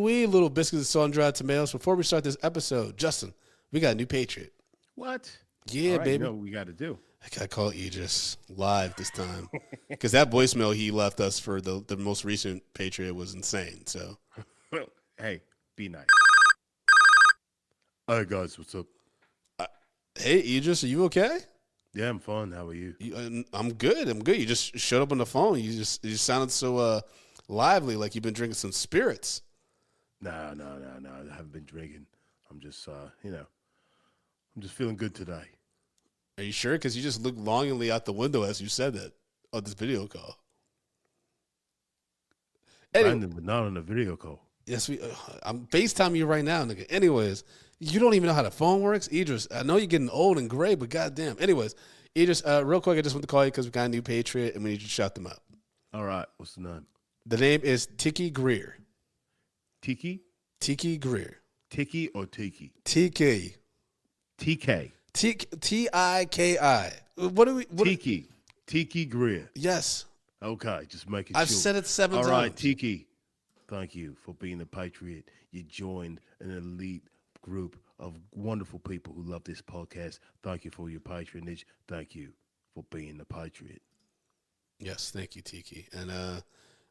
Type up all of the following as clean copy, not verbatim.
Ooh-wee, little biscuits and sun-dried tomatoes. Before we start this episode, Justin, we got a new Patriot. What? Yeah, baby. You know what we got to do. I got to call Idris live this time. Because that voicemail he left us for the most recent Patriot was insane. So, hey, be nice. Hi, guys. What's up? Hey, Idris, are you okay? Yeah, I'm fine. How are you? I'm good. You just showed up on the phone. You sounded so lively, like you've been drinking some spirits. No. I haven't been drinking. I'm just, I'm just feeling good today. Are you sure? Because you just looked longingly out the window as you said that on this video call. Anyway, Brandon, but not on a video call. Yes, I'm FaceTiming you right now, nigga. Anyways, you don't even know how the phone works, Idris. I know you're getting old and gray, but goddamn. Anyways, Idris, real quick, I just want to call you because we got a new Patriot and we need you to shout them out. All right. What's the name? The name is Tiki Greer. Tiki? Tiki Greer. Tiki or Tiki? TK. TK. T-I-K-I. What do we? Tiki Greer. Yes. Okay, just making I've sure. said it 7 times. All right, Tiki. Thank you for being a Patriot. You joined an elite group of wonderful people who love this podcast. Thank you for your patronage. Thank you for being a Patriot. Yes, thank you, Tiki. And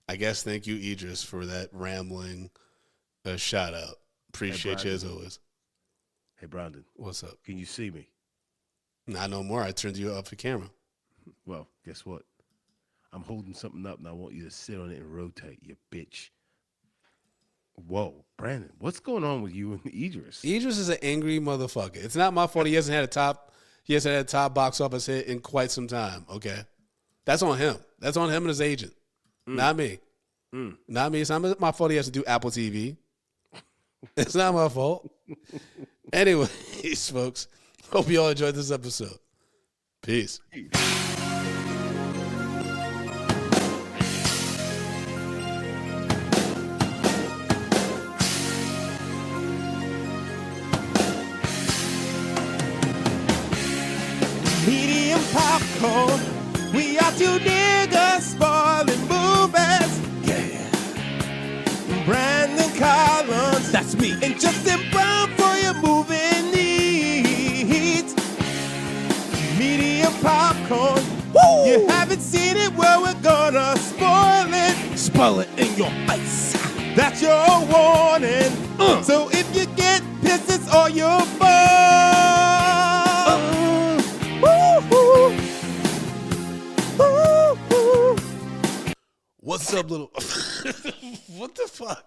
I guess thank you, Idris, for that rambling shout out. Appreciate you as always. Hey, Brandon. What's up? Can you see me? Not no more. I turned you off the camera. Well, guess what? I'm holding something up, and I want you to sit on it and rotate, you bitch. Whoa, Brandon, what's going on with you and Idris? Idris is an angry motherfucker. It's not my fault he hasn't had a top box office hit in quite some time, okay? That's on him. That's on him and his agent. Not me. Not me. It's not my fault he has to do Apple TV. It's not my fault. Anyways, folks, hope you all enjoyed this episode. Peace. Medium popcorn. We are two niggas spoiling movies. Yeah. Brandon Collins, that's me, and Justin Brown for your movie needs. Medium popcorn. Woo! You haven't seen it, well, we're gonna spoil it. Spoil it in your face. That's your warning. So if you get pissed, it's all your fault. What's up, little? What the fuck?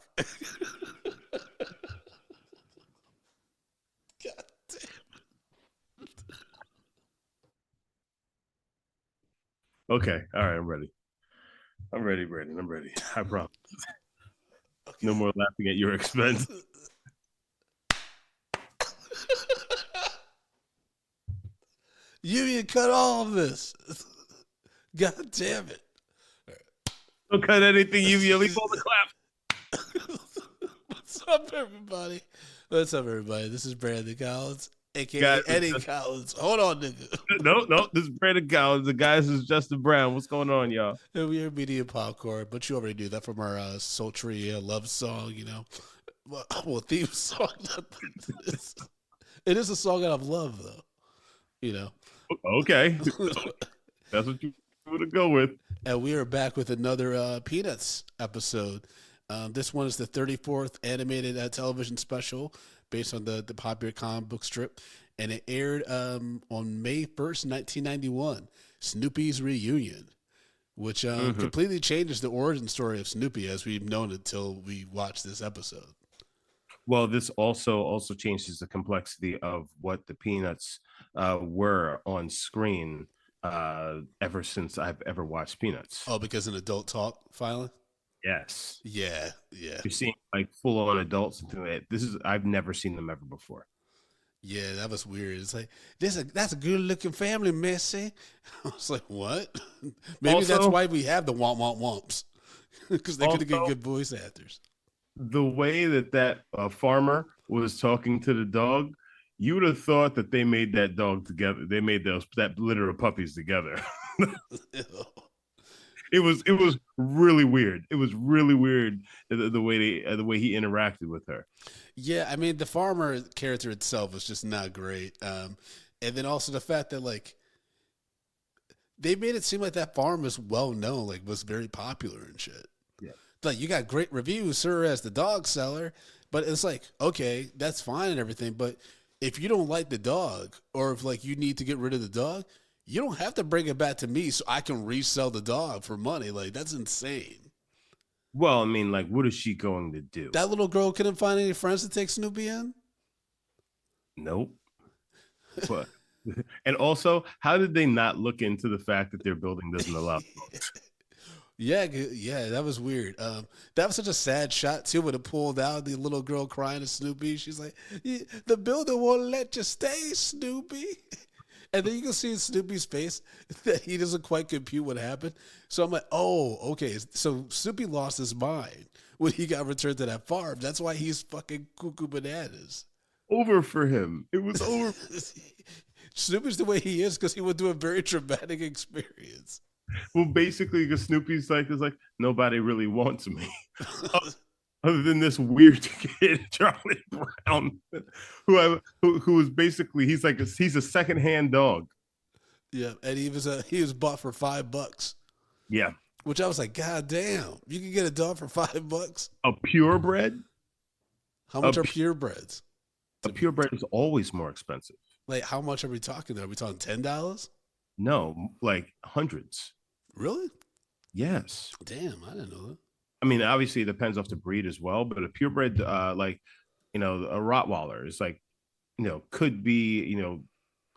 God damn. Okay, all right, I'm ready. I'm ready, Brandon. I'm ready. I promise. Okay. No more laughing at your expense. You cut all of this. God damn it. Don't cut anything, you leave all the clap. What's up, everybody? What's up, everybody? This is Brandon Collins, a.k.a. Eddie Collins. Hold on, nigga. No, this is Brandon Collins. The guys is Justin Brown. What's going on, y'all? And we are Medium Popcorn, but you already knew that from our sultry love song, you know. Well, theme song. It is a song out of love, though, you know. Okay. That's what you want to go with. And we are back with another Peanuts episode. This one is the 34th animated television special based on the popular comic book strip. And it aired on May 1st, 1991, Snoopy's Reunion, which completely changes the origin story of Snoopy as we've known it till we watched this episode. Well, this also changes the complexity of what the Peanuts were on screen ever since I've ever watched Peanuts. Oh, because an adult talk finally? Yes. Yeah. You're seeing like full on adults into it. I've never seen them ever before. Yeah, that was weird. It's like that's a good looking family, Missy. I was like, what? Maybe also, that's why we have the womps because they could get good voice actors. The way that farmer was talking to the dog, you would have thought that they made that dog together. They made that litter of puppies together. It was really weird. It was really weird the way he interacted with her. Yeah, I mean the farmer character itself was just not great, and then also the fact that like they made it seem like that farm was well known, like was very popular and shit. Yeah, Like you got great reviews, sir, as the dog seller, but it's like okay, that's fine and everything, but if you don't like the dog, or if like you need to get rid of the dog, you don't have to bring it back to me so I can resell the dog for money. Like that's insane. well, I mean, like, what is she going to do? That little girl couldn't find any friends to take Snoopy in. Nope. But and also, how did they not look into the fact that their building doesn't allow dogs? Yeah, that was weird. That was such a sad shot too when it pulled out the little girl crying to Snoopy. She's like, "The builder won't let you stay, Snoopy." And then you can see in Snoopy's face that he doesn't quite compute what happened. So I'm like, oh, okay. So Snoopy lost his mind when he got returned to that farm. That's why he's fucking cuckoo bananas. Over for him. It was over. Snoopy's the way he is because he went through a very traumatic experience. Well, basically, because Snoopy's like, is like, nobody really wants me. Other than this weird kid, Charlie Brown, who was basically he's a secondhand dog. Yeah, and he was bought for $5. Yeah, Which I was like, God damn, you can get a dog for $5? a purebred. How much are purebreds? A purebred is always more expensive. Like, how much are we talking there? Are we talking $10? No, like hundreds. Really? Yes. Damn, I didn't know that. I mean, obviously it depends off the breed as well, but a purebred, like, a Rottweiler is like, could be,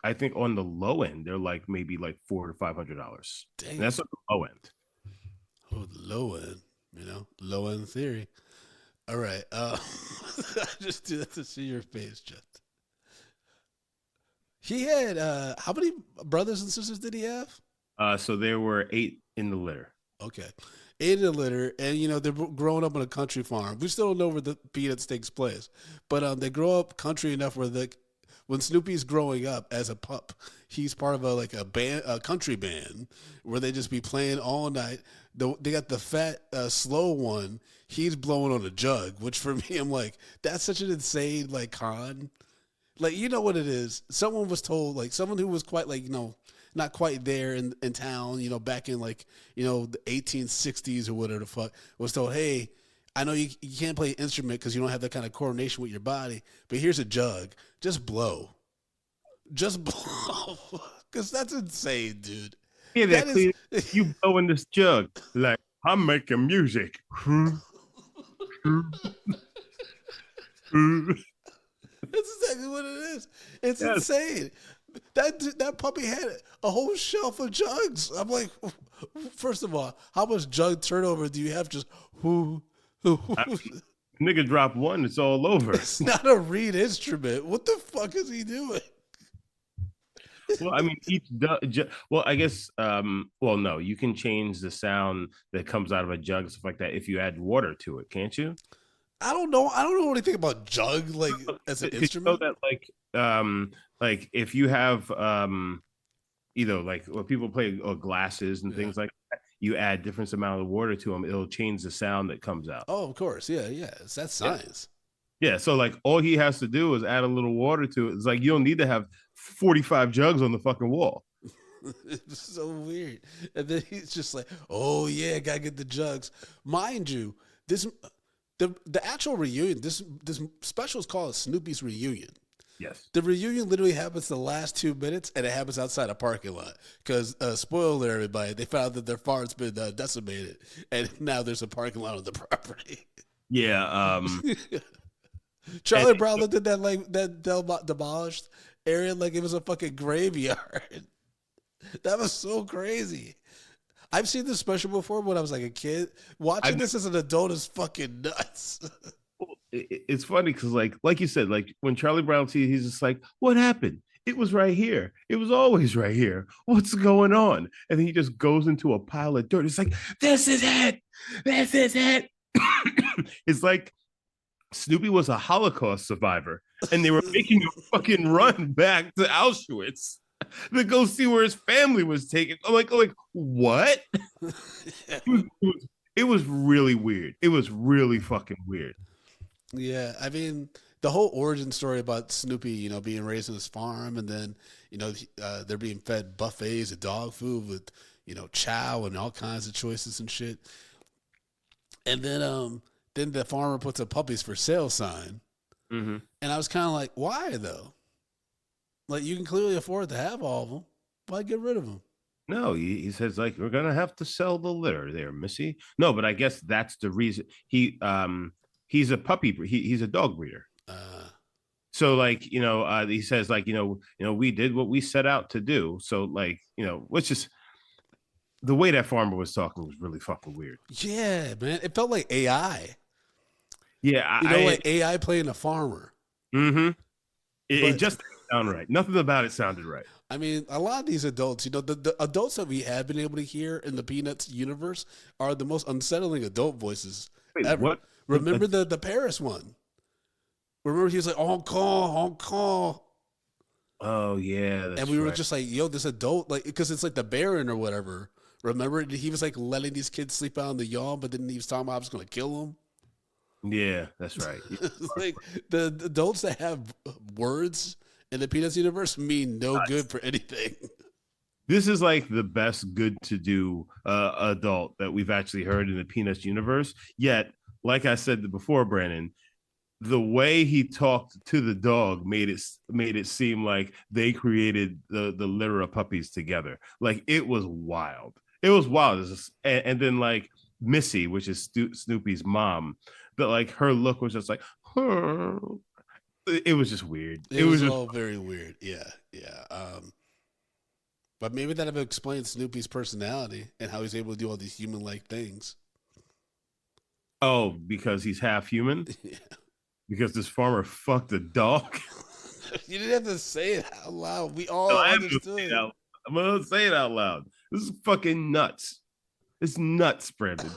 I think on the low end, they're like maybe like $400 to $500. Damn. And that's on the low end. Oh, the low end, low end theory. All right. I just do that to see your face, Justin. He had, how many brothers and sisters did he have? So there were 8 in the litter. Okay. 8 in the litter, and they're growing up on a country farm. We still don't know where the Peanuts takes place, but they grow up country enough where when Snoopy's growing up as a pup, he's part of a country band where they just be playing all night. They got the fat, slow one. He's blowing on a jug, which for me, I'm like, that's such an insane con. Like, you know what it is? Someone was told, like, someone who was quite not quite there in town, back in the 1860s or whatever the fuck, was told, hey, I know you can't play an instrument because you don't have that kind of coordination with your body, but here's a jug. Just blow. Just blow. Because that's insane, dude. Yeah, you blow in this jug like I'm making music. That's exactly what it is. It's insane. That puppy had a whole shelf of jugs. I'm like, first of all, how much jug turnover do you have? Just nigga drop one, it's all over. It's not a reed instrument. What the fuck is he doing? Well, I mean, I guess. No, you can change the sound that comes out of a jug and stuff like that if you add water to it, can't you? I don't know anything about jug as an instrument. You know that if you have either when people play glasses and things like that, you add different amount of water to them, it'll change the sound that comes out. Oh, of course, yeah, that's science. Yeah, so all he has to do is add a little water to it. It's like you don't need to have 45 jugs on the fucking wall. It's so weird. And then he's just like, "Oh yeah, gotta get the jugs." Mind you, the actual reunion, this special is called Snoopy's Reunion. Yes. The reunion literally happens the last 2 minutes, and it happens outside a parking lot. Because, spoiler everybody, they found that their farm's been decimated, and now there's a parking lot on the property. Yeah. Charlie Brown looked at that demolished area like it was a fucking graveyard. That was so crazy. I've seen this special before when I was like a kid. Watching this as an adult is fucking nuts. It's funny because, like you said, when Charlie Brown sees, he's just like, "What happened? It was right here. It was always right here. What's going on?" And then he just goes into a pile of dirt. It's like, "This is it. This is it." It's like Snoopy was a Holocaust survivor, and they were making a fucking run back to Auschwitz. to go see where his family was taken. I'm like what? It was really weird. It was really fucking weird. Yeah, I mean, the whole origin story about Snoopy, being raised on his farm, and then, they're being fed buffets of dog food with, chow and all kinds of choices and shit. And then the farmer puts a puppies for sale sign, and I was kind of like, why though? Like, you can clearly afford to have all of them. Why get rid of them? No, he says like we're gonna have to sell the litter there, Missy. No, but I guess that's the reason he's a puppy. He's a dog breeder. So like he says like we did what we set out to do. So like which is the way that farmer was talking was really fucking weird. Yeah, man, it felt like AI. Yeah, like AI playing a farmer. Mm-hmm. It just didn't sound right. Nothing about it sounded right. I mean, a lot of these adults, the adults that we have been able to hear in the Peanuts universe are the most unsettling adult voices ever. What? Remember the Paris one? Remember he was like, on call. Oh yeah, that's and we were right. just like, yo, this adult, like, because it's like the Baron or whatever. Remember, he was like letting these kids sleep out in the yard, but then he was talking about I was going to kill them. Yeah, that's right. Like the adults that have words in the Peanuts universe mean no good for anything. This is like the best good to do adult that we've actually heard in the Peanuts universe. Yet, like I said before, Brandon, the way he talked to the dog made it seem like they created the litter of puppies together. Like it was wild. It was wild. And then like Missy, which is Snoopy's mom, but like her look was just like, it was just weird. It was all very weird. Yeah. But maybe that would explain Snoopy's personality and how he's able to do all these human-like things. Oh, because he's half human? Yeah. Because this farmer fucked a dog? You didn't have to say it out loud. We all understood. I'm going to say it out loud. This is fucking nuts. It's nuts, Brandon.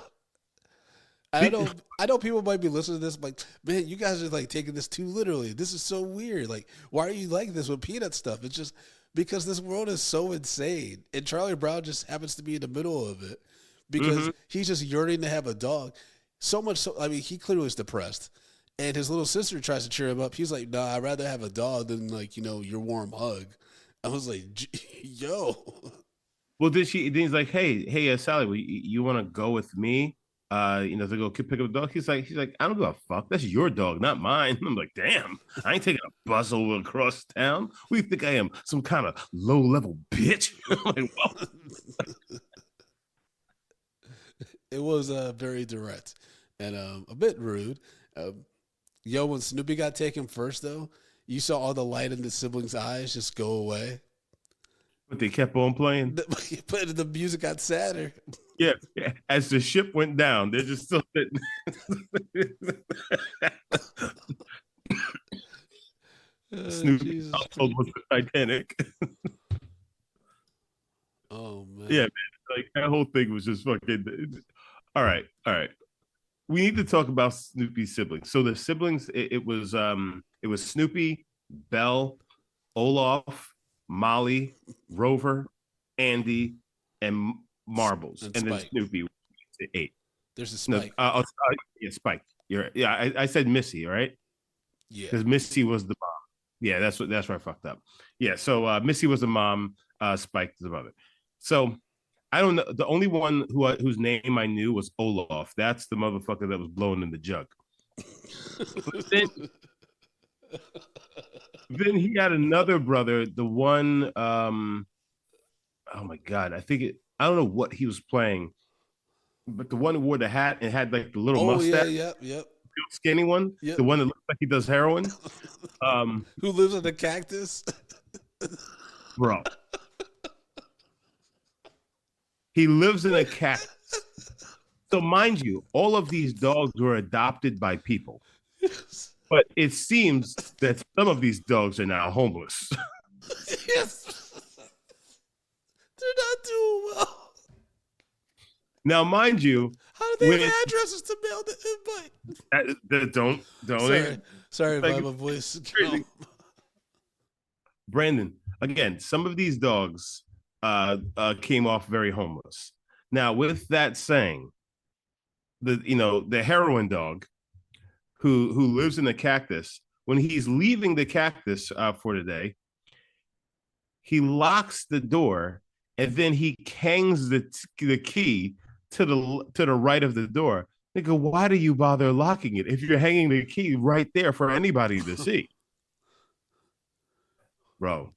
I know people might be listening to this like, man, you guys are like taking this too literally. This is so weird. Like, why are you like this with Peanut stuff? It's just because this world is so insane. And Charlie Brown just happens to be in the middle of it because he's just yearning to have a dog. So much so, I mean, he clearly is depressed. And his little sister tries to cheer him up. He's like, nah, I'd rather have a dog than like, your warm hug. I was like, yo. Well, then he's like, hey, Sally, you want to go with me? To go pick up a dog. He's like, I don't give a fuck. That's your dog, not mine. I'm like, damn, I ain't taking a bus over across town. What do you think I am? Some kind of low-level bitch? Like, it was very direct and a bit rude. When Snoopy got taken first, though, you saw all the light in the siblings' eyes just go away. But they kept on playing. But the music got sadder. Yeah, as the ship went down, they're just still sitting. Snoopy household was the Titanic. Oh man. Yeah, man. Like that whole thing was just fucking. All right. We need to talk about Snoopy's siblings. So the siblings, it was Snoopy, Belle, Olaf, Molly, Rover, Andy, and Marbles, and then Snoopy. 8. There's a Spike. Spike. I said Missy, right? Yeah, because Missy was the mom. Yeah, that's where I fucked up. Yeah, so Missy was the mom, Spike the mother. So I don't know. The only one whose name I knew was Olaf. That's the motherfucker that was blowing in the jug. Then he had another brother, the one. Oh my god, I don't know what he was playing, but the one who wore the hat and had like the little mustache. Yep. Skinny one, the one that looks like he does heroin. Who lives in a cactus, bro? He lives in a cactus. So mind you, all of these dogs were adopted by people. Yes. But it seems that some of these dogs are now homeless. Yes. They're not doing well. Now, mind you, how do they have addresses to mail the invite? Don't. Sorry, like, my voice. Brandon, again, some of these dogs came off very homeless. Now, with that saying, the heroin dog who lives in the cactus, when he's leaving the cactus for the day, he locks the door and then he hangs the key to the right of the door. Nigga, why do you bother locking it if you're hanging the key right there for anybody to see? Bro.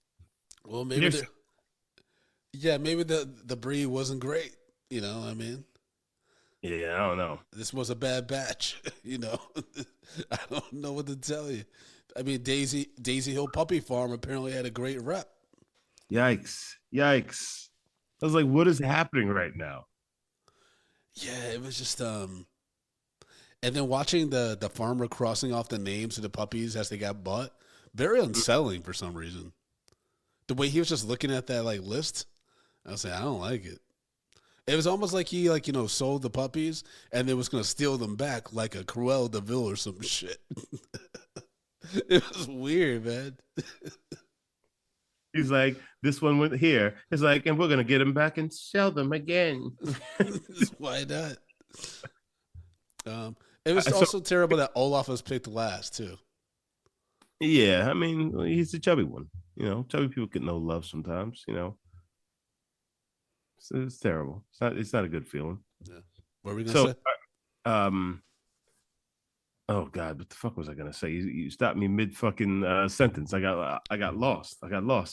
Well, maybe maybe the breed wasn't great. You know what I mean? Yeah, I don't know. This was a bad batch. I don't know what to tell you. I mean, Daisy Hill Puppy Farm apparently had a great rep. Yikes. I was like, what is happening right now? Yeah, it was just and then watching the farmer crossing off the names of the puppies as they got bought, very unsettling for some reason. The way he was just looking at that list, I was like, I don't like it. It was almost like he sold the puppies and then was gonna steal them back like a Cruella de Vil or some shit. It was weird, man. He's like, this one went here. It's like, and we're gonna get them back and sell them again. Why not? It was also terrible that Olaf was picked last too. Yeah, I mean, he's a chubby one. Chubby people get no love sometimes. It's terrible. It's not a good feeling. Yeah. What were we gonna say? Oh God, what the fuck was I gonna say? You stopped me mid fucking sentence. I got lost.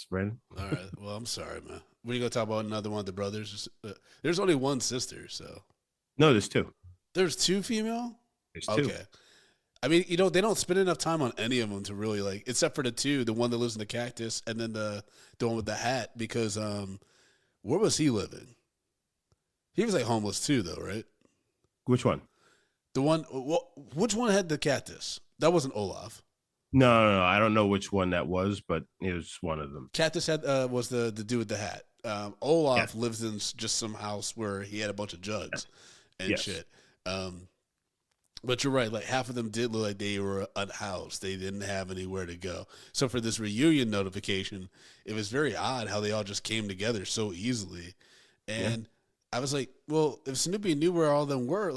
Brandon. All right. Well, I'm sorry, man. What are you gonna talk about? Another one of the brothers? There's only one sister, so. No, there's two. There's two female. There's two. Okay. I mean, they don't spend enough time on any of them to really except for the one that lives in the cactus, and then the one with the hat. Because where was he living? He was homeless too, though, right? Which one? The one. Which one had the cactus? That wasn't Olaf. No. I don't know which one that was, but it was one of them. Cactus had was the dude with the hat. Olaf lives in just some house where he had a bunch of jugs and shit. But you're right. Half of them did look like they were unhoused. They didn't have anywhere to go. So for this reunion notification, it was very odd how they all just came together so easily. And I was like, well, if Snoopy knew where all of them were,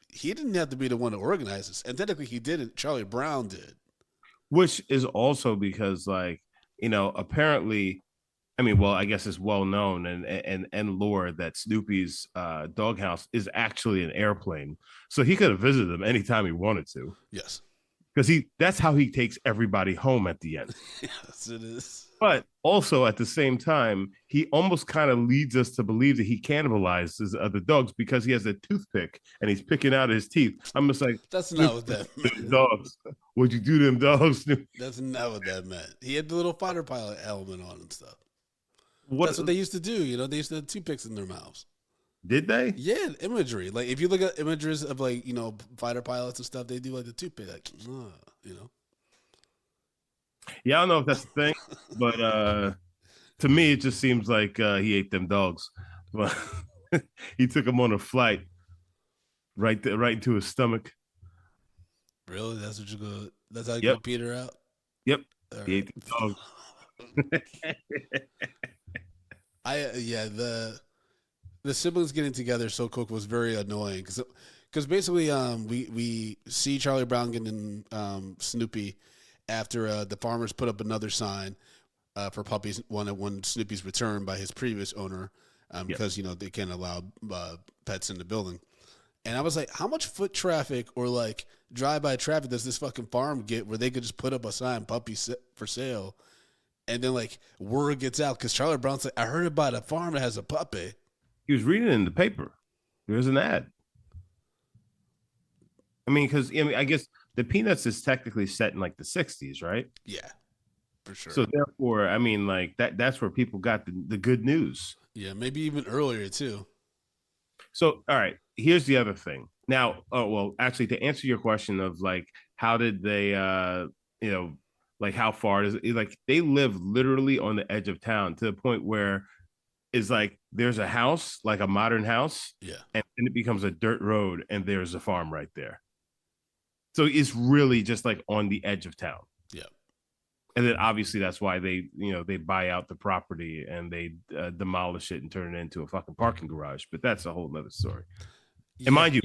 he didn't have to be the one to organize this. And technically he didn't. Charlie Brown did. Which is also because, apparently, I mean, well, I guess it's well known and lore that Snoopy's doghouse is actually an airplane. So he could have visited them anytime he wanted to. Yes. Because that's how he takes everybody home at the end. Yes, it is. But also at the same time, he almost kind of leads us to believe that he cannibalizes other dogs because he has a toothpick and he's picking out his teeth. I'm just like, that's not what that meant. Dogs. What'd you do to them dogs? That's not what that meant. He had the little fighter pilot helmet on and stuff. That's what they used to do. They used to have toothpicks in their mouths. Did they? Yeah, imagery. If you look at images of fighter pilots and stuff, they do the toothpick, Yeah, I don't know if that's the thing, but to me, it just seems like he ate them dogs. But he took them on a flight right into his stomach. Really? That's what you go? That's how you go Peter out? Yep. Right. He ate the dogs. The siblings getting together so quick was very annoying because basically we see Charlie Brown getting Snoopy after the farmers put up another sign for puppies when Snoopy's returned by his previous owner because they can't allow pets in the building. And I was like, how much foot traffic or drive-by traffic does this fucking farm get where they could just put up a sign, puppies for sale, and then word gets out because Charlie Brown's like, I heard about a farm that has a puppy. He was reading it in the paper. There's an ad. I mean, because I guess the Peanuts is technically set in the 60s, right? Yeah, for sure. So therefore, I mean, that's where people got the good news. Yeah, maybe even earlier too. So, all right, here's the other thing. Now, actually, to answer your question of how did they, how far is it? They live literally on the edge of town to the point where it's there's a house, a modern house, and then it becomes a dirt road, and there's a farm right there. So it's really just on the edge of town. Yeah. And then obviously that's why they, they buy out the property and they demolish it and turn it into a fucking parking garage. But that's a whole nother story. Yeah. And mind you,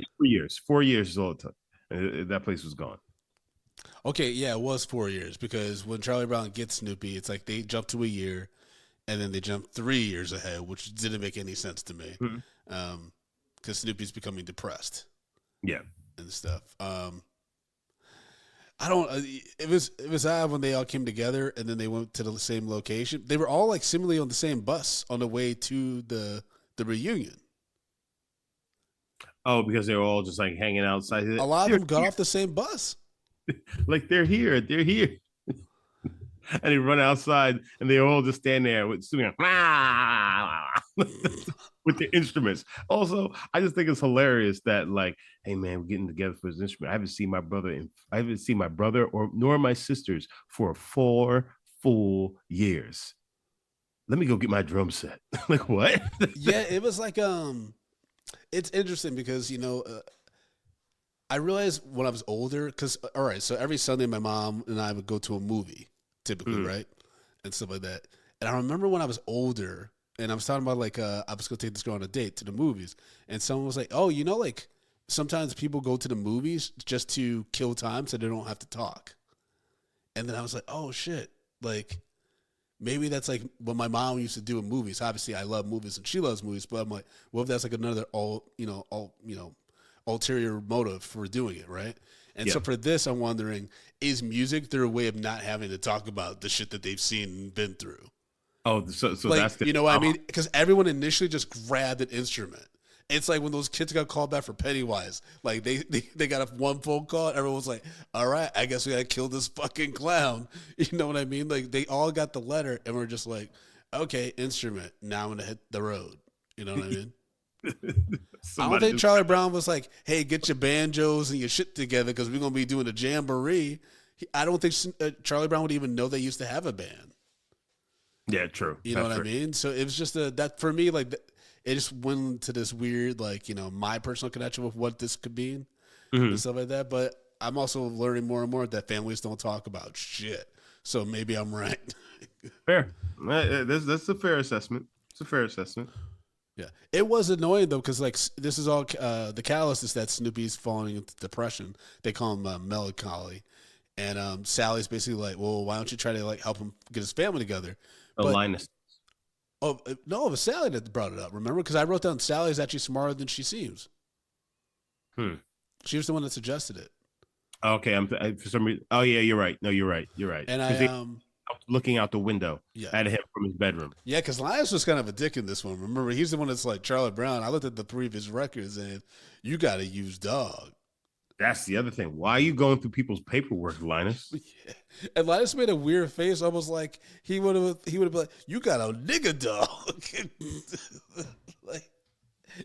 4 years is all it took. That place was gone. Okay, yeah, it was 4 years because when Charlie Brown gets Snoopy, it's like they jump to a year, and then they jump 3 years ahead, which didn't make any sense to me. Because Snoopy's becoming depressed. Yeah, and stuff. I don't. It was odd when they all came together and then they went to the same location. They were all like seemingly on the same bus on the way to the reunion. Oh, because they were all just like hanging outside. A lot of them got off the same bus. Like they're here, and they run outside, and they all just stand there with with the instruments. Also, I just think it's hilarious that like, hey man, we're getting together for this instrument. I haven't seen my brother or nor my sisters for 4 full years. Let me go get my drum set. Like what? Yeah, it was like it's interesting because I realized when I was older, because, all right, so every Sunday my mom and I would go to a movie, typically, right? And stuff like that. And I remember when I was older, and I was talking about, like, I was going to take this girl on a date to the movies, and someone was like, oh, like, sometimes people go to the movies just to kill time so they don't have to talk. And then I was like, oh, shit. Like, maybe that's, like, what my mom used to do in movies. Obviously, I love movies, and she loves movies, but I'm like, what if that's, like, another ulterior motive for doing it, right? And so for this, I'm wondering, is music their way of not having to talk about the shit that they've seen and been through? Oh, so like, that's you know what I mean? Because everyone initially just grabbed an instrument. It's like when those kids got called back for Pennywise. Like they got one phone call. Everyone was like, "All right, I guess we gotta kill this fucking clown." You know what I mean? Like they all got the letter, and we're just like, "Okay, instrument. Now I'm gonna hit the road." You know what I mean? I don't think Charlie Brown was like, hey, get your banjos and your shit together because we're going to be doing a jamboree. I don't think Charlie Brown would even know they used to have a band. Yeah, true. You know what I mean? So it was just that for me, like, it just went into this weird, like, my personal connection with what this could mean and stuff like that. But I'm also learning more and more that families don't talk about shit. So maybe I'm right. Fair. That's a fair assessment. It's a fair assessment. Yeah, it was annoying though because like this is all the catalyst is that Snoopy's falling into depression. They call him melancholy, and Sally's basically like, "Well, why don't you try to like help him get his family together?" Linus. Oh no, it was Sally that brought it up. Remember, because I wrote down Sally's actually smarter than she seems. She was the one that suggested it. Okay, for some reason. Oh yeah, you're right. No, you're right. And looking out the window at him from his bedroom. Yeah, because Linus was kind of a dick in this one. Remember, he's the one that's like Charlie Brown. I looked at the previous records, and you got to use dog. That's the other thing. Why are you going through people's paperwork, Linus? Yeah. And Linus made a weird face, almost like he would have been like, "You got a nigga dog." Like,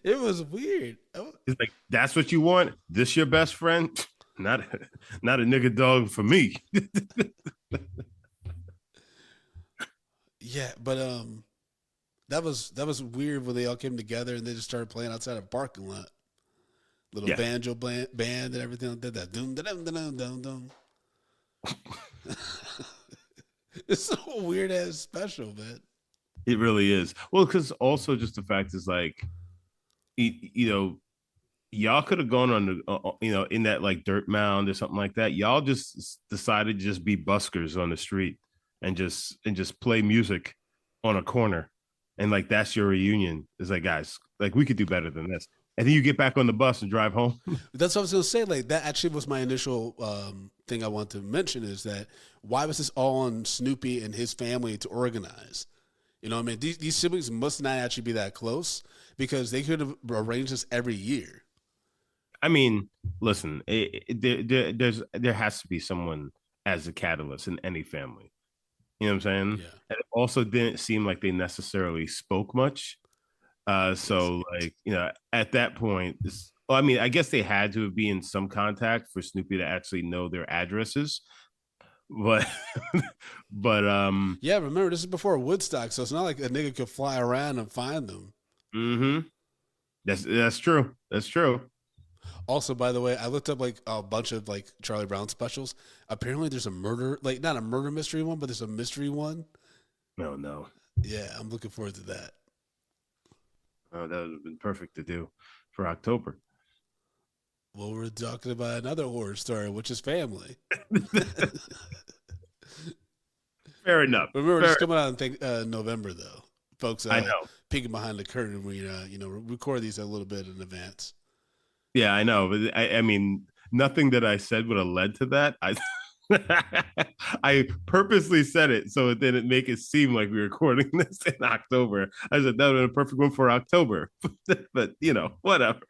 it was weird. He's like, "That's what you want? This your best friend? Not a nigga dog for me." Yeah, but that was weird when they all came together and they just started playing outside a parking lot. Little banjo band and everything like that. Dum dum dum dum dum. It's so weird ass special, man. It really is. Well, because also just the fact is like, y'all could have gone on the in that like dirt mound or something like that. Y'all just decided to just be buskers on the street. And just play music on a corner, and like that's your reunion. It's like, guys, like we could do better than this. And then you get back on the bus and drive home. That's what I was gonna say. Like that actually was my initial thing I want to mention is that why was this all on Snoopy and his family to organize? You know what I mean? These siblings must not actually be that close because they could have arranged this every year. I mean, listen, there has to be someone as a catalyst in any family. You know what I'm saying? Yeah. And it also didn't seem like they necessarily spoke much. So like, at that point, I guess they had to be in some contact for Snoopy to actually know their addresses. But yeah, remember this is before Woodstock, so it's not like a nigga could fly around and find them. That's true. That's true. Also, by the way, I looked up like a bunch of like Charlie Brown specials. Apparently, there's a murder, like not a murder mystery one, but there's a mystery one. No. Yeah, I'm looking forward to that. Oh, that would have been perfect to do for October. Well, we're talking about another horror story, which is family. Fair enough. Remember, it's coming out in November, though, folks. I know. Peeking behind the curtain, we record these a little bit in advance. Yeah, I know, but I mean, nothing that I said would have led to that. I purposely said it so it didn't make it seem like we were recording this in October. I said that would have been a perfect one for October, but whatever.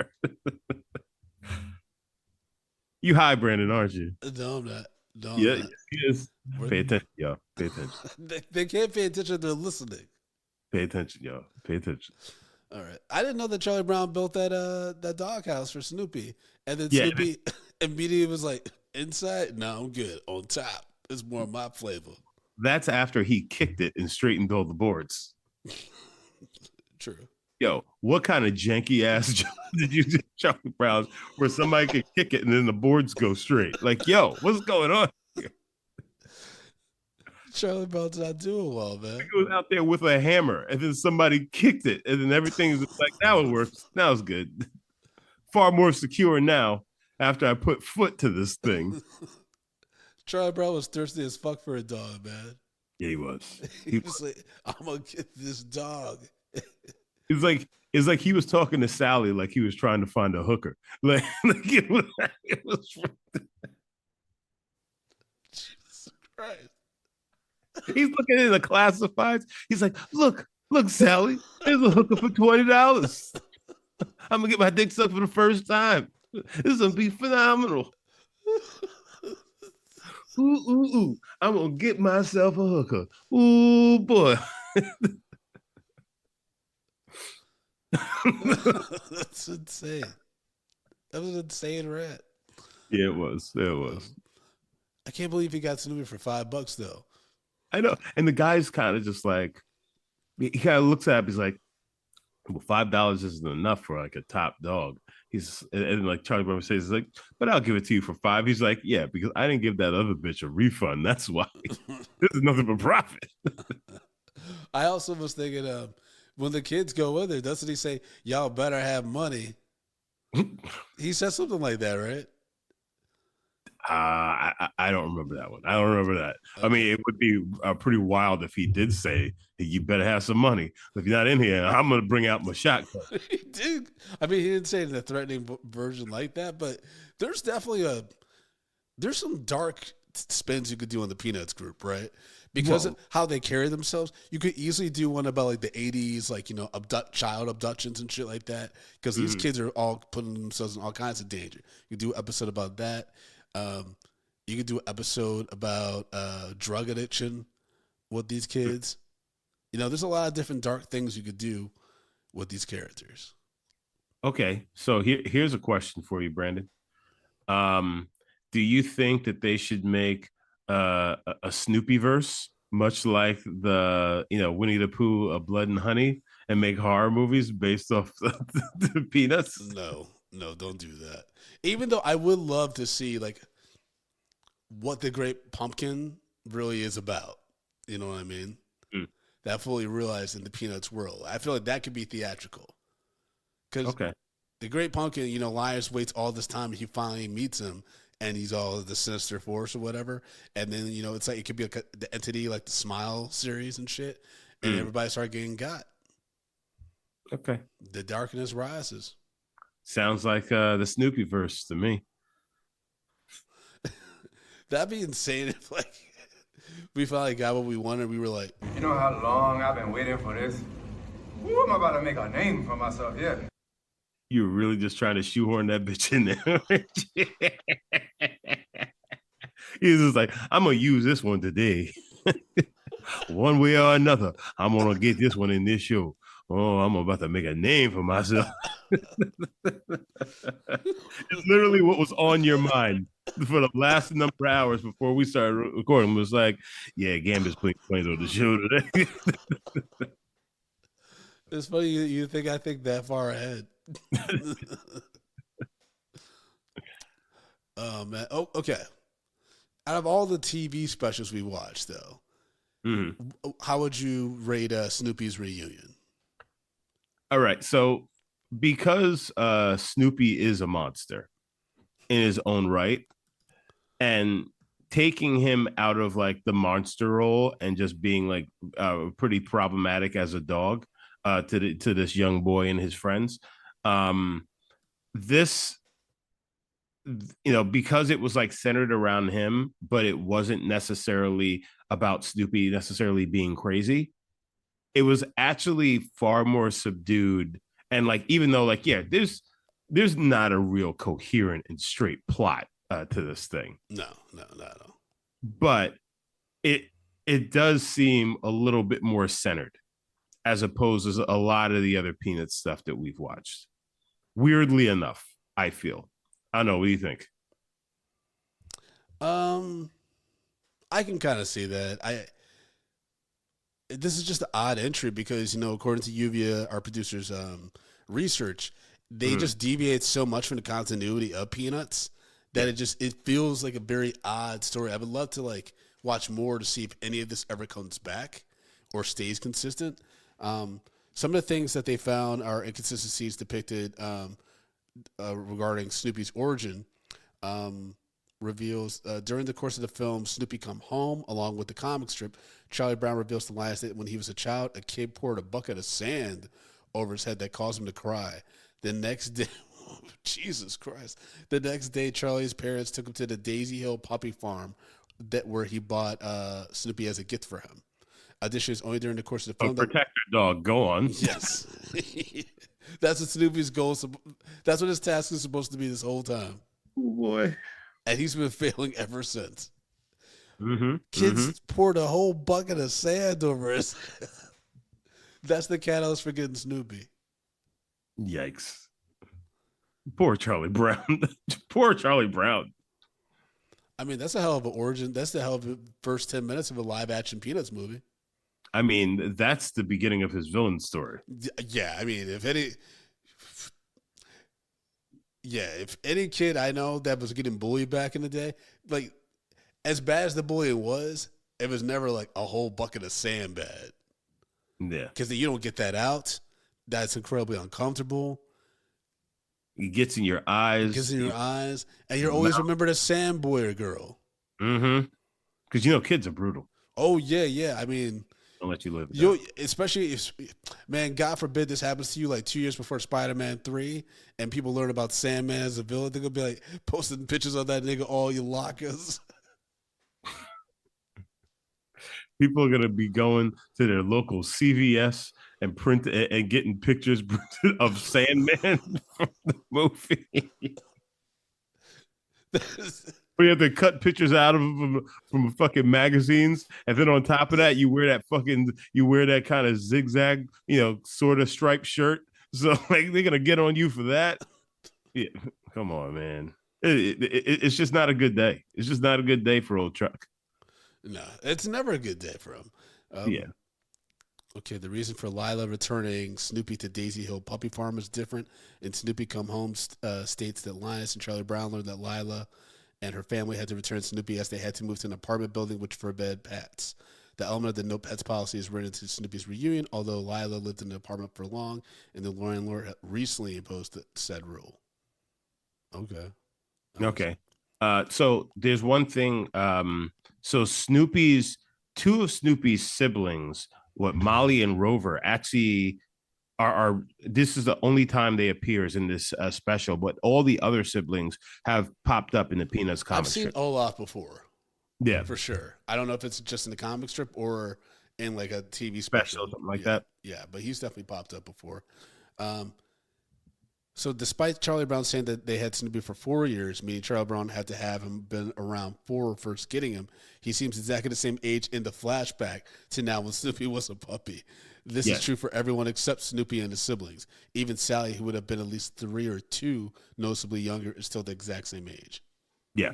You high, Brandon, aren't you? No, I'm not. No, yeah, I'm not. he is. Pay attention, y'all. Pay attention. They can't pay attention. They're listening. Pay attention, y'all. Pay attention. All right. I didn't know that Charlie Brown built that doghouse for Snoopy, and then Snoopy immediately was like, "Inside, no, I'm good. On top, it's more my flavor." That's after he kicked it and straightened all the boards. True. Yo, what kind of janky ass job did you do, Charlie Brown, where somebody could kick it and then the boards go straight? Like, yo, what's going on here? Charlie Brown's not doing well, man. He was out there with a hammer and then somebody kicked it and then everything is like, now it works. Now it's good. Far more secure now after I put foot to this thing. Charlie Brown was thirsty as fuck for a dog, man. Yeah, he was. He was like, I'm going to get this dog. It's like he was talking to Sally like he was trying to find a hooker. Like it was Jesus Christ. He's looking in the classifieds. He's like, look, Sally, there's a hooker for $20. I'm gonna get my dick sucked for the first time. This is gonna be phenomenal. Ooh. I'm gonna get myself a hooker. Ooh, boy. That's insane. That was an insane rant. Yeah, it was. I can't believe he got Snoopy for $5 though. I know. And the guy's kind of just like, he kind of looks at him, he's like, well, $5 isn't enough for like a top dog. And like Charlie Brown says, like, but I'll give it to you for $5. He's like, yeah, because I didn't give that other bitch a refund. That's why. This is nothing but profit. I also was thinking, when the kids go with her, doesn't he say, y'all better have money? He said something like that, right? I don't remember that one. I don't remember that. Okay. I mean, it would be pretty wild if he did say, hey, you better have some money. If you're not in here, I'm going to bring out my shotgun. He did. I mean, he didn't say it in a threatening version like that, but there's definitely there's some dark spins you could do on the Peanuts group, right? Because of how they carry themselves. You could easily do one about like the 80s, like, child abductions and shit like that. Because these kids are all putting themselves in all kinds of danger. You could do an episode about that. You could do an episode about drug addiction with these kids. There's a lot of different dark things you could do with these characters. Okay, so here's a question for you, Brandon. Do you think that they should make a Snoopy verse, much like the Winnie the Pooh, Blood and Honey, and make horror movies based off the Peanuts? No, don't do that. Even though I would love to see like what the Great Pumpkin really is about. You know what I mean? That fully realized in the Peanuts world. I feel like that could be theatrical. Because the Great Pumpkin, Linus waits all this time and he finally meets him and he's all the Sinister Force or whatever. And then, it's like it could be like the entity, like the Smile series and shit. And everybody start getting got. Okay. The darkness rises. Sounds like the Snoopy verse to me. That'd be insane if like we finally got what we wanted. We were like, you know how long I've been waiting for this? Ooh, I'm about to make a name for myself, yeah. You were really just trying to shoehorn that bitch in there. He was just like, I'm going to use this one today. One way or another, I'm going to get this one in this show. Oh, I'm about to make a name for myself. It's literally what was on your mind for the last number of hours before we started recording. It was like, yeah, Gambit's playing on the show today. It's funny you think I think that far ahead. Man. Oh, okay. Out of all the TV specials we watched, though, how would you rate Snoopy's reunion? All right. So because Snoopy is a monster in his own right, and taking him out of like the monster role and just being like pretty problematic as a dog to this young boy and his friends, this because it was like centered around him, but it wasn't necessarily about Snoopy necessarily being crazy. It was actually far more subdued, and like even though like there's not a real coherent and straight plot to this thing. No, not at all. But it does seem a little bit more centered as opposed to a lot of the other Peanuts stuff that we've watched. Weirdly enough, I feel. I don't know. What do you think? I can kind of see that. This is just an odd entry because, according to Lluvia, our producer's research, they just deviate so much from the continuity of Peanuts that it feels like a very odd story. I would love to like watch more to see if any of this ever comes back or stays consistent. Some of the things that they found are inconsistencies depicted regarding Snoopy's origin. Reveals during the course of the film, Snoopy come home along with the comic strip. Charlie Brown reveals to Linus that when he was a child, a kid poured a bucket of sand over his head that caused him to cry. The next day, Jesus Christ! The next day, Charlie's parents took him to the Daisy Hill puppy farm where he bought Snoopy as a gift for him. Additionally, only during the course of the film. Protect your dog. Go on. Yes, that's what Snoopy's goal. That's what his task is supposed to be this whole time. Oh boy. And he's been failing ever since. Kids poured a whole bucket of sand over us. That's the catalyst for getting Snoopy. Yikes. Poor Charlie Brown. Poor Charlie Brown. I mean, that's a hell of an origin. That's the hell of the first 10 minutes of a live action Peanuts movie. I mean, that's the beginning of his villain story. Yeah, I mean, if any kid I know that was getting bullied back in the day, like as bad as the bullying was, it was never like a whole bucket of sand bad. Yeah. Because you don't get that out. That's incredibly uncomfortable. It gets in your eyes. And you're always remembered as sand boy or girl. Because, kids are brutal. Oh, yeah. I mean, don't let you live. Especially if, man, God forbid this happens to you like 2 years before Spider-Man 3 and people learn about Sandman as a villain. They're going to be like posting pictures of that nigga all your lockers. People are going to be going to their local CVS and print and getting pictures of Sandman from the movie. We have to cut pictures out of them from fucking magazines, and then on top of that, you wear that kind of zigzag, sort of striped shirt. So like they're gonna get on you for that. Yeah, come on, man. It's just not a good day. It's just not a good day for old Chuck. No, it's never a good day for him. Yeah. Okay, the reason for Lila returning Snoopy to Daisy Hill Puppy Farm is different. In Snoopy Come Home states that Linus and Charlie Brown learned that Lila and her family had to return Snoopy as they had to move to an apartment building which forbade pets. The element of the no pets policy is written into Snoopy's reunion, although Lila lived in the apartment for long, and the landlord recently imposed said rule. Okay. Okay. So there's one thing. So two of Snoopy's siblings, Molly and Rover, actually are this is the only time they appears in this special, but all the other siblings have popped up in the Peanuts comic I've seen strip. Olaf before. Yeah, for sure. I don't know if it's just in the comic strip or in like a TV special, something like that. Yeah, but he's definitely popped up before. So despite Charlie Brown saying that they had Snoopy for 4 years, meaning Charlie Brown had to have him been around 4 first getting him, he seems exactly the same age in the flashback to now when Snoopy was a puppy. This is true for everyone except Snoopy and his siblings. Even Sally, who would have been at least 3 or 2 noticeably younger, is still the exact same age. Yeah.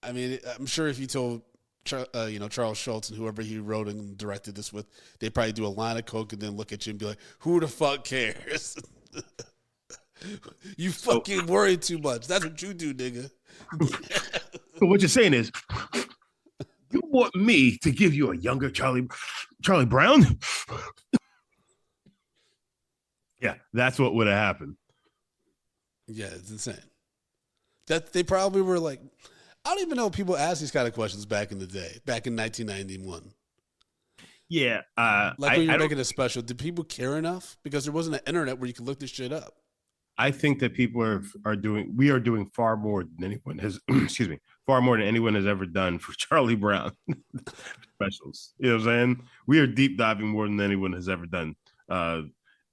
I mean, I'm sure if you told Charles Schultz and whoever he wrote and directed this with, they'd probably do a line of coke and then look at you and be like, who the fuck cares? You fucking worry too much. That's what you do, nigga. So what you're saying is, you want me to give you a younger Charlie Brown? Yeah, that's what would have happened. Yeah, it's insane. That they probably were like, I don't even know if people asked these kind of questions back in the day, back in 1991. Yeah, like when you were making a special, did people care enough? Because there wasn't an internet where you could look this shit up. I think that people are doing far more than anyone has. Excuse me, far more than anyone has ever done for Charlie Brown specials. You know what I'm saying? We are deep diving more than anyone has ever done.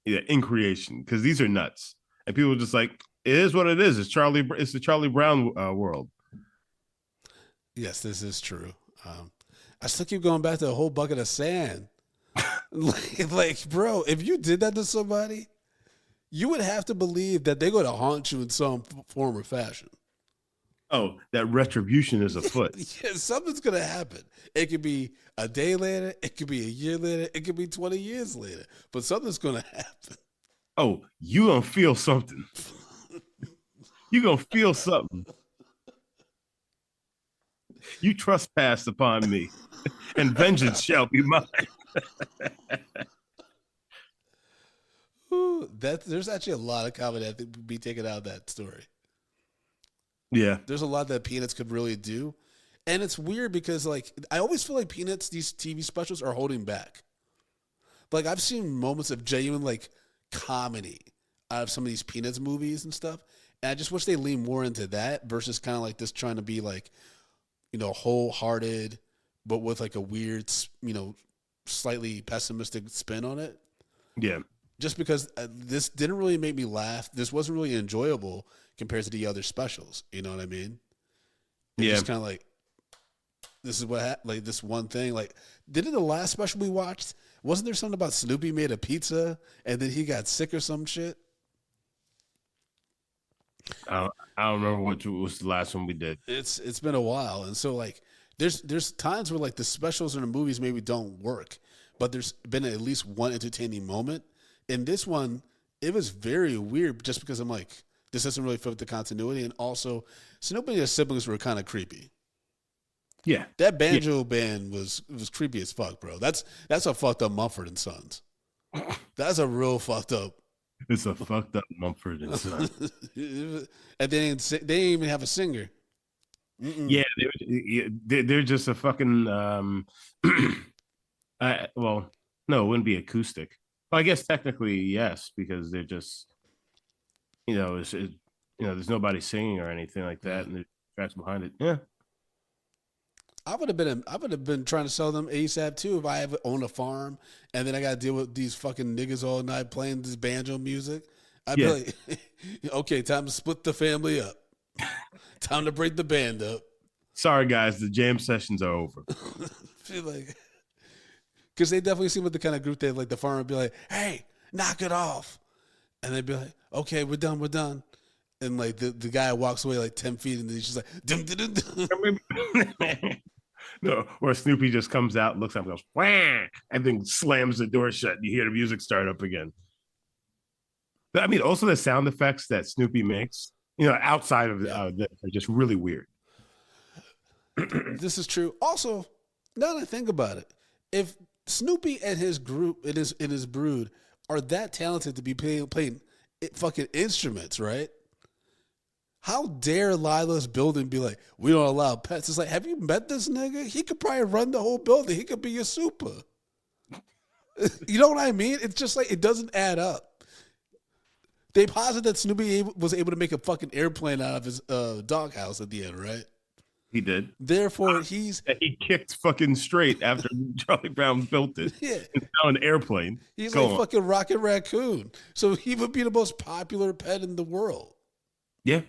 In creation, because these are nuts, and people are just like, it is what it is. It's the Charlie Brown world. Yes, this is true. I still keep going back to a whole bucket of sand. like, bro, if you did that to somebody, you would have to believe that they're going to haunt you in some form or fashion. Oh, that retribution is afoot. Yeah, something's going to happen. It could be a day later. It could be a year later. It could be 20 years later. But something's going to happen. Oh, you going to feel something. You going to feel something. You trespassed upon me, and vengeance shall be mine. Ooh, there's actually a lot of comedy that would be taken out of that story. Yeah. There's a lot that Peanuts could really do. And it's weird because, like, I always feel like Peanuts, these TV specials are holding back. Like, I've seen moments of genuine, like, comedy out of some of these Peanuts movies and stuff. And I just wish they lean more into that versus kind of like this trying to be, like, you know, wholehearted, but with, like, a weird, you know, slightly pessimistic spin on it. Yeah. Just because this didn't really make me laugh. This wasn't really enjoyable compared to the other specials. You know what I mean? It's just kind of like, this is what like this one thing. Like, didn't the last special we watched, wasn't there something about Snoopy made a pizza and then he got sick or some shit? I don't remember what was the last one we did. It's been a while. And so, like, there's times where, like, the specials in the movies maybe don't work, but there's been at least one entertaining moment. In this one, it was very weird just because I'm like, this doesn't really fit with the continuity. And also, Snoopy and his siblings were kind of creepy. Yeah. That banjo band was creepy as fuck, bro. That's a fucked up Mumford and Sons. That's a real fucked up. It's a fucked up Mumford and Sons. And they didn't even have a singer. Mm-mm. Yeah, they're just a fucking. Well, no, it wouldn't be acoustic. Well, I guess technically yes, because they're just, you know, there's nobody singing or anything like that, and the tracks behind it. Yeah, I would have been trying to sell them ASAP too if I ever owned a farm and then I got to deal with these fucking niggas all night playing this banjo music. I'd be like, okay, time to split the family up. Time to break the band up. Sorry, guys, the jam sessions are over. Feel like, because they definitely seem like the kind of group that, like, the farmer would be like, hey, knock it off. And they'd be like, okay, we're done. And, like, the guy walks away like 10 feet and then he's just like, dum, dum, dum. No, or Snoopy just comes out, looks up, and goes, wah, and then slams the door shut, and you hear the music start up again. But I mean, also the sound effects that Snoopy makes, you know, outside of this are just really weird. This is true. Also, now that I think about it, if Snoopy and his group, in his brood, are that talented to be playing fucking instruments, right? How dare Lila's building be like, we don't allow pets? It's like, have you met this nigga? He could probably run the whole building. He could be your super. You know what I mean? It's just like, it doesn't add up. They posit that Snoopy was able to make a fucking airplane out of his doghouse at the end, right? He did. Therefore, he kicked fucking straight after Charlie Brown built it. Yeah. It's now an airplane. He's like fucking Rocket Raccoon. So he would be the most popular pet in the world. Yeah.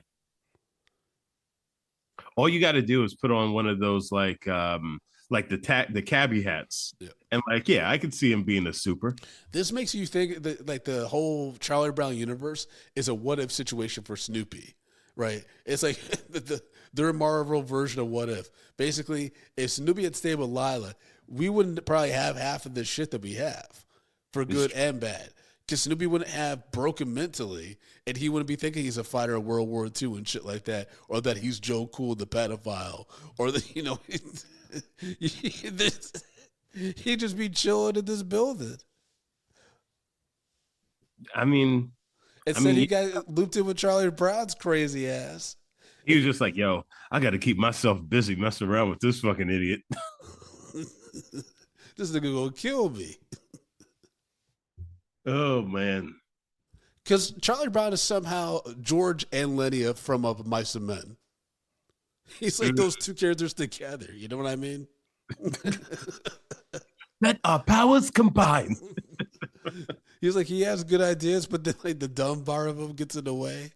All you got to do is put on one of those like the cabbie hats, and I could see him being a super. This makes you think that, like, the whole Charlie Brown universe is a what if situation for Snoopy, right? It's like their Marvel version of what if. Basically, if Snoopy had stayed with Lila, we wouldn't probably have half of the shit that we have, for good and bad. Because Snoopy wouldn't have broken mentally, and he wouldn't be thinking he's a fighter of World War II and shit like that, or that he's Joe Cool, the pedophile, or that he'd just be chilling in this building. I mean, Instead, he got looped in with Charlie Brown's crazy ass. He was just like, "Yo, I got to keep myself busy messing around with this fucking idiot." This nigga gonna kill me. Oh man. Because Charlie Brown is somehow George and Lenny from Mice and Men. He's like those two characters together. You know what I mean? Let our powers combine. He's like, he has good ideas, but then like the dumb bar of him gets in the way.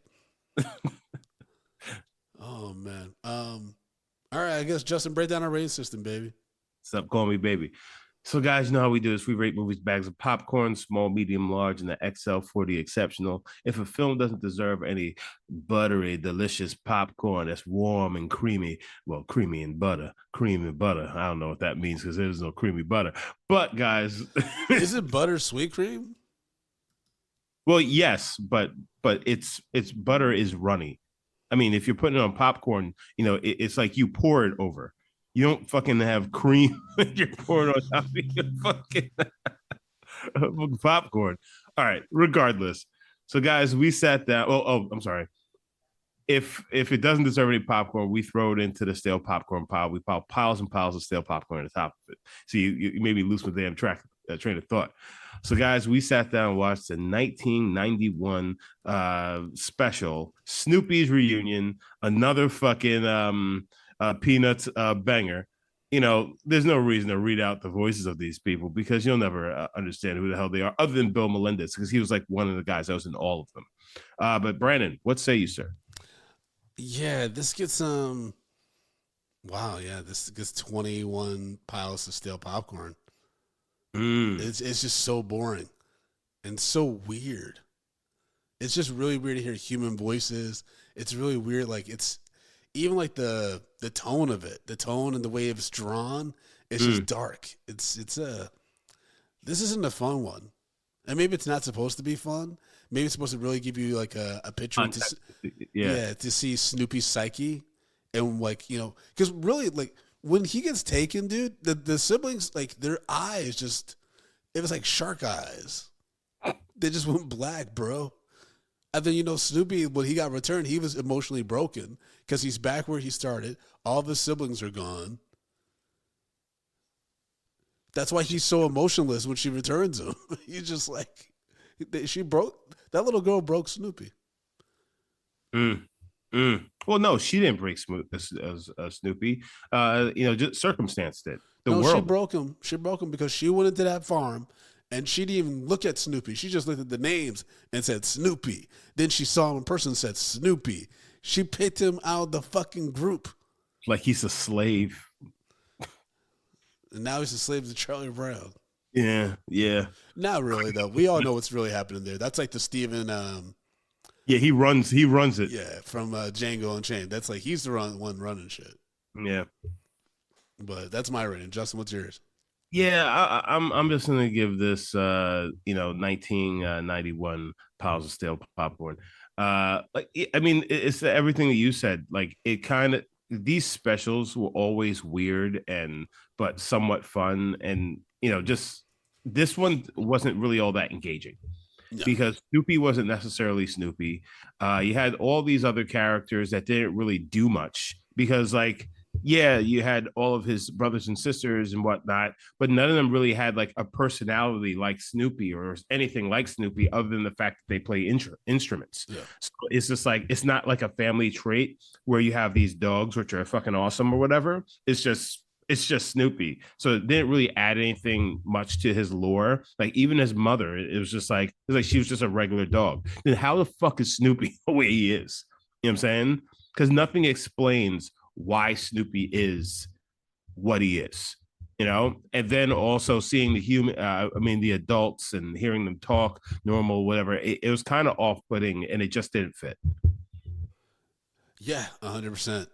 Oh man. All right, I guess Justin, break down our rating system, baby. Stop calling me baby. So, guys, you know how we do this. We rate movies, bags of popcorn, small, medium, large, and the XL for the exceptional. If a film doesn't deserve any buttery, delicious popcorn that's warm and creamy, well, creamy and butter. I don't know what that means because there's no creamy butter. But, guys. Is it butter sweet cream? Well, yes, but it's butter is runny. I mean, if you're putting it on popcorn, you know, it's like you pour it over. You don't fucking have cream when you're pouring on top of your fucking popcorn. All right, regardless. So, guys, we sat down. Oh, I'm sorry. If it doesn't deserve any popcorn, we throw it into the stale popcorn pile. We pile piles and piles of stale popcorn on the top of it. So you made me lose my damn train of thought. So, guys, we sat down and watched the 1991 special, Snoopy's Reunion, another fucking Peanuts banger. You know, there's no reason to read out the voices of these people because you'll never understand who the hell they are, other than Bill Melendez, because he was like one of the guys that was in all of them. But Brandon, what say you, sir? Yeah, this gets wow, yeah, this gets 21 piles of stale popcorn. It's just so boring and so weird. It's just really weird to hear human voices. It's really weird, like it's even like the tone of it, the tone and the way it's drawn, it's just dark. This isn't a fun one. And maybe it's not supposed to be fun. Maybe it's supposed to really give you like a picture to see Snoopy's psyche and like, you know, because really like when he gets taken, dude, the siblings, like their eyes it was like shark eyes. They just went black, bro. And then, you know, Snoopy, when he got returned, he was emotionally broken because he's back where he started. All of his siblings are gone. That's why he's so emotionless when she returns him. He's just like, that little girl broke Snoopy. Well, no, she didn't break Snoopy. You know, just circumstance did. She broke him. She broke him because she went into that farm and she didn't even look at Snoopy. She just looked at the names and said Snoopy. Then she saw him in person and said Snoopy. She picked him out of the fucking group. Like he's a slave. And now he's a slave to Charlie Brown. Yeah. Not really, though. We all know what's really happening there. That's like the Steven... yeah, he runs it. Yeah, from Django Unchained. That's like he's the one running shit. Yeah. But that's my rating. Justin, what's yours? Yeah, I'm just gonna give this 1991 piles of stale popcorn. It's everything that you said. Like it kind of these specials were always weird but somewhat fun, and you know, just this one wasn't really all that engaging. No. Because Snoopy wasn't necessarily Snoopy. You had all these other characters that didn't really do much because, like, yeah, you had all of his brothers and sisters and whatnot, but none of them really had like a personality like Snoopy or anything like Snoopy other than the fact that they play instruments. Yeah. So it's just like, it's not like a family trait where you have these dogs, which are fucking awesome or whatever. It's just Snoopy. So it didn't really add anything much to his lore. Like even his mother, it was like she was just a regular dog. Then how the fuck is Snoopy the way he is? You know what I'm saying? Because nothing explains why Snoopy is what he is, you know? And then also seeing the adults and hearing them talk normal, whatever, it was kind of off-putting and it just didn't fit. Yeah, 100%.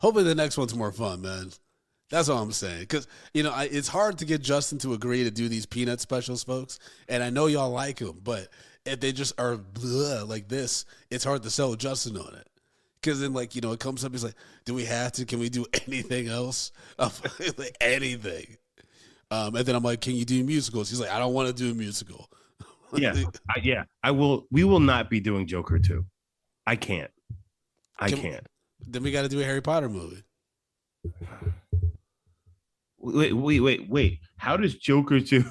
Hopefully the next one's more fun, man. That's all I'm saying. Because, it's hard to get Justin to agree to do these peanut specials, folks. And I know y'all like him, but if they just are blah, like this, it's hard to sell Justin on it. Because then, it comes up, he's like, do we have to? Can we do anything else? Like, anything. And then I'm like, can you do musicals? He's like, I don't want to do a musical. Yeah. I will. We will not be doing Joker 2. I can't. Then we got to do a Harry Potter movie. Wait. How does Joker 2?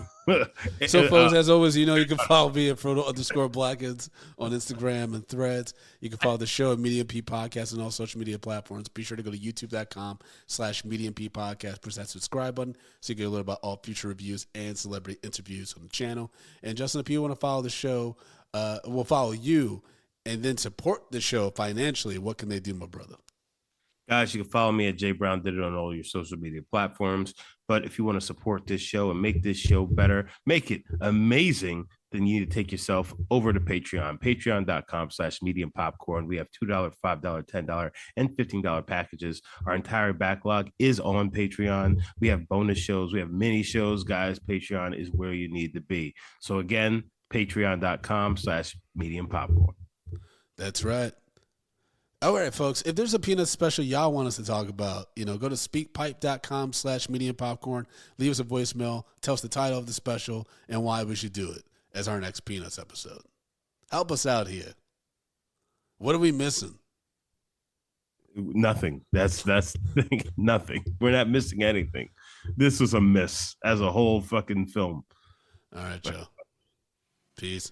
So, folks, as always, you can follow me at Frodo_Blackens on Instagram and Threads. You can follow the show at Medium P Podcast on all social media platforms. Be sure to go to youtube.com/Medium P Podcast. Press that subscribe button so you can learn about all future reviews and celebrity interviews on the channel. And, Justin, if you want to follow the show, we'll follow you and then support the show financially. What can they do, my brother? Guys, you can follow me at J Brown Did It on all your social media platforms. But if you want to support this show and make this show better, make it amazing, then you need to take yourself over to Patreon, patreon.com/medium popcorn. We have $2, $5, $10, and $15 packages. Our entire backlog is on Patreon. We have bonus shows. We have mini shows, guys. Patreon is where you need to be. So again, patreon.com/medium popcorn. That's right. All right, folks, if there's a peanut special y'all want us to talk about, go to speakpipe.com/medium popcorn, leave us a voicemail, tell us the title of the special and why we should do it as our next Peanuts episode. Help us out here. What are we missing? Nothing. That's nothing. We're not missing anything. This was a miss as a whole fucking film. All right, Joe. Peace.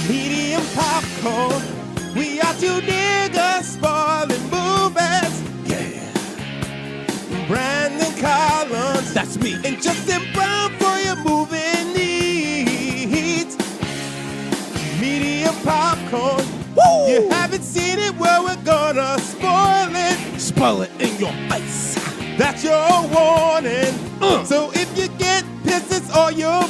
Medium popcorn. We are two niggas spoiling movies. Yeah. Brandon Collins, that's me, and Justin Brown for your movie needs. Medium popcorn. Woo! You haven't seen it, well, we're gonna spoil it. Spoil it in your face. That's your warning. So if you get pissed, it's all your